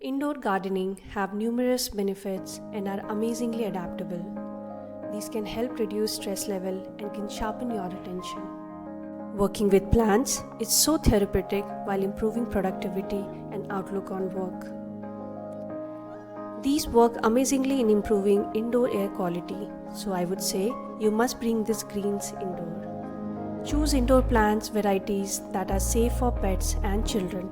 Indoor gardening have numerous benefits and are amazingly adaptable. These can help reduce stress level and can sharpen your attention. Working with plants is so therapeutic while improving productivity and outlook on work. These work amazingly in improving indoor air quality, so I would say you must bring these greens indoor. Choose indoor plants varieties that are safe for pets and children.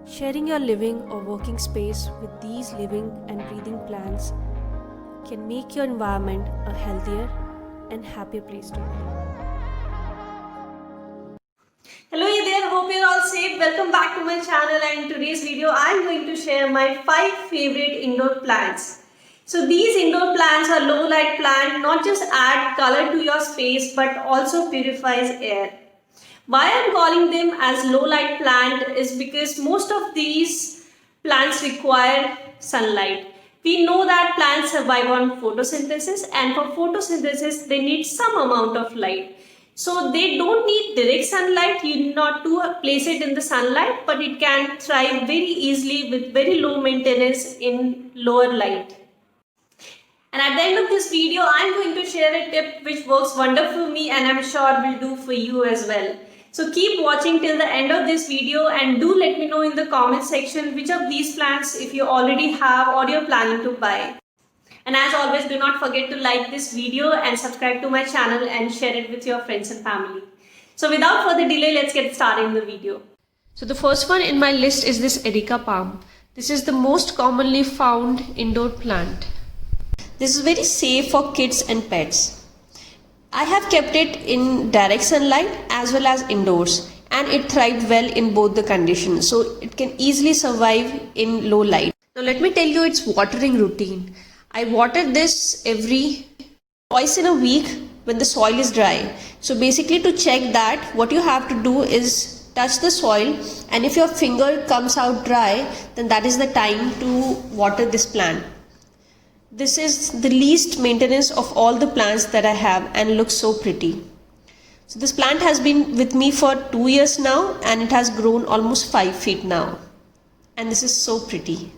Sharing your living or working space with these living and breathing plants can make your environment a healthier and happier place to be. Hello there, hope you're all safe. Welcome back to my channel, and in today's video I'm going to share my 5 favorite indoor plants. So these indoor plants are low light plant, not just add color to your space but also purifies air. Why I'm calling them as low light plant is because most of these plants require sunlight. We know that plants survive on photosynthesis, and for photosynthesis they need some amount of light. So they don't need direct sunlight, you need not to place it in the sunlight, but it can thrive very easily with very low maintenance in lower light. And at the end of this video, I'm going to share a tip which works wonderful for me and I'm sure will do for you as well. So keep watching till the end of this video and do let me know in the comment section which of these plants if you already have or you're planning to buy. And as always, do not forget to like this video and subscribe to my channel and share it with your friends and family. So without further delay, let's get started in the video. So the first one in my list is this Erica palm. This is the most commonly found indoor plant. This is very safe for kids and pets. I have kept it in direct sunlight as well as indoors, and it thrived well in both the conditions, so it can easily survive in low light. Now let me tell you its watering routine. I water this twice in a week when the soil is dry. So basically, to check that, what you have to do is touch the soil, and if your finger comes out dry, then that is the time to water this plant. This is the least maintenance of all the plants that I have and looks so pretty. So this plant has been with me for 2 years now, and it has grown almost 5 feet now. And this is so pretty.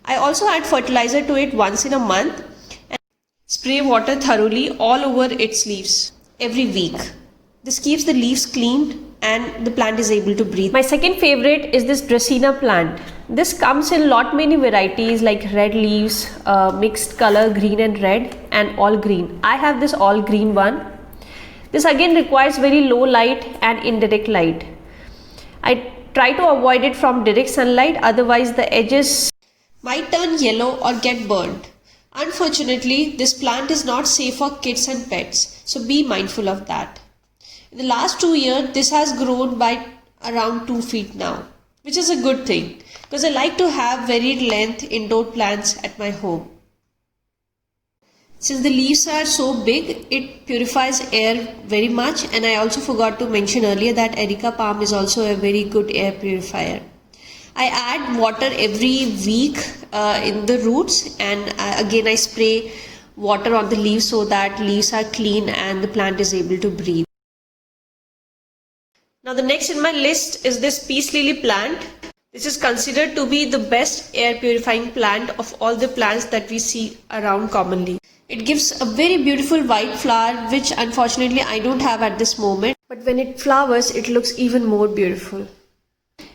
I also add fertilizer to it once in a month and spray water thoroughly all over its leaves every week. This keeps the leaves clean and the plant is able to breathe. My second favorite is this Dracaena plant. This comes in many varieties like red leaves, mixed color green and red, and all green. I have this all green one. This again requires very low light and indirect light. I try to avoid it from direct sunlight, otherwise the edges might turn yellow or get burnt. Unfortunately, this plant is not safe for kids and pets, so be mindful of that. In the last 2 years, this has grown by around 2 feet now, which is a good thing because I like to have varied length indoor plants at my home. Since the leaves are so big, it purifies air very much, and I also forgot to mention earlier that Erica palm is also a very good air purifier. I add water every week in the roots, and again I spray water on the leaves so that leaves are clean and the plant is able to breathe. Now the next in my list is this peace lily plant. This is considered to be the best air purifying plant of all the plants that we see around commonly. It gives a very beautiful white flower, which unfortunately I don't have at this moment, but when it flowers it looks even more beautiful.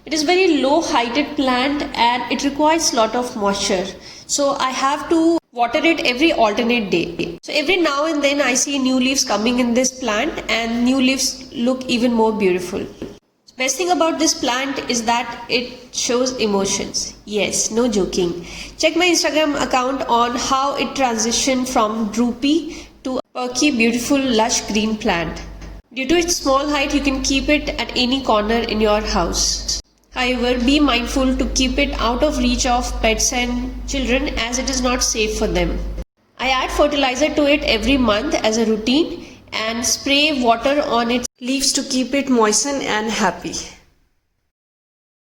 It is very low heighted plant and it requires lot of moisture. So I have to water it every alternate day. So every now and then I see new leaves coming in this plant and new leaves look even more beautiful. The best thing about this plant is that it shows emotions. Yes, no joking. Check my Instagram account on how it transitioned from droopy to a perky, beautiful, lush green plant. Due to its small height, you can keep it at any corner in your house. However, be mindful to keep it out of reach of pets and children as it is not safe for them. I add fertilizer to it every month as a routine and spray water on its leaves to keep it moistened and happy.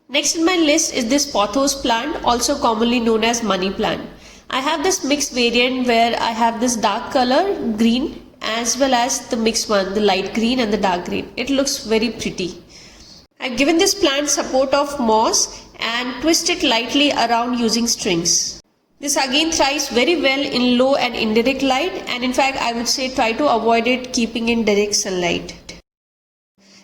Next in my list is this pothos plant, also commonly known as money plant. I have this mixed variant where I have this dark color green as well as the mixed one, the light green and the dark green. It looks very pretty. I've given this plant support of moss and twist it lightly around using strings. This again thrives very well in low and indirect light, and in fact I would say try to avoid it keeping in direct sunlight.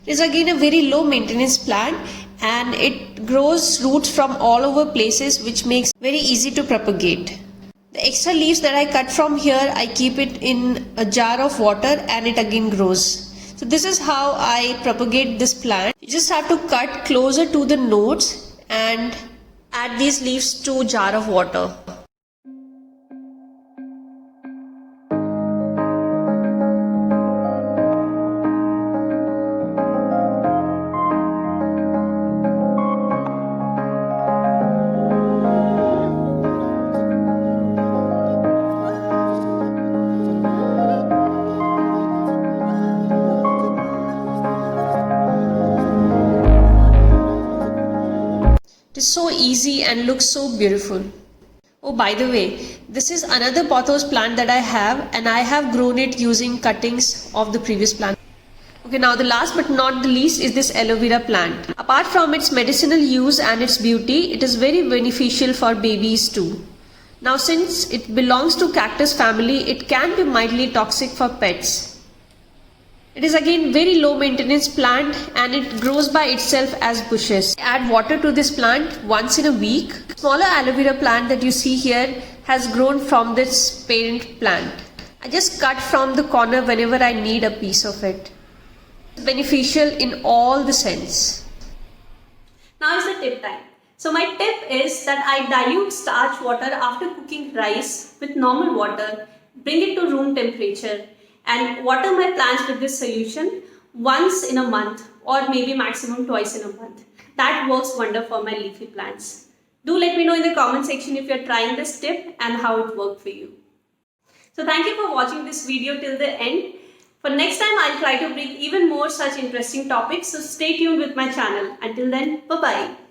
It is again a very low maintenance plant and it grows roots from all over places, which makes very easy to propagate. The extra leaves that I cut from here, I keep it in a jar of water and it again grows. So this is how I propagate this plant. You just have to cut closer to the nodes and add these leaves to a jar of water. It is so easy and looks so beautiful. Oh, by the way, this is another pothos plant that I have, and I have grown it using cuttings of the previous plant. Okay, now the last but not the least is this aloe vera plant. Apart from its medicinal use and its beauty, it is very beneficial for babies too. Now since it belongs to cactus family, it can be mildly toxic for pets. It is again very low maintenance plant and it grows by itself as bushes. Add water to this plant once in a week. Smaller aloe vera plant that you see here has grown from this parent plant. I just cut from the corner whenever I need a piece of it. It's beneficial in all the sense. Now is the tip time. So my tip is that I dilute starch water after cooking rice with normal water, bring it to room temperature, and water my plants with this solution once in a month or maybe maximum twice in a month. That works wonder for my leafy plants. Do let me know in the comment section if you're trying this tip and how it worked for you. So thank you for watching this video till the end. For next time, I'll try to bring even more such interesting topics. So stay tuned with my channel. Until then, bye-bye.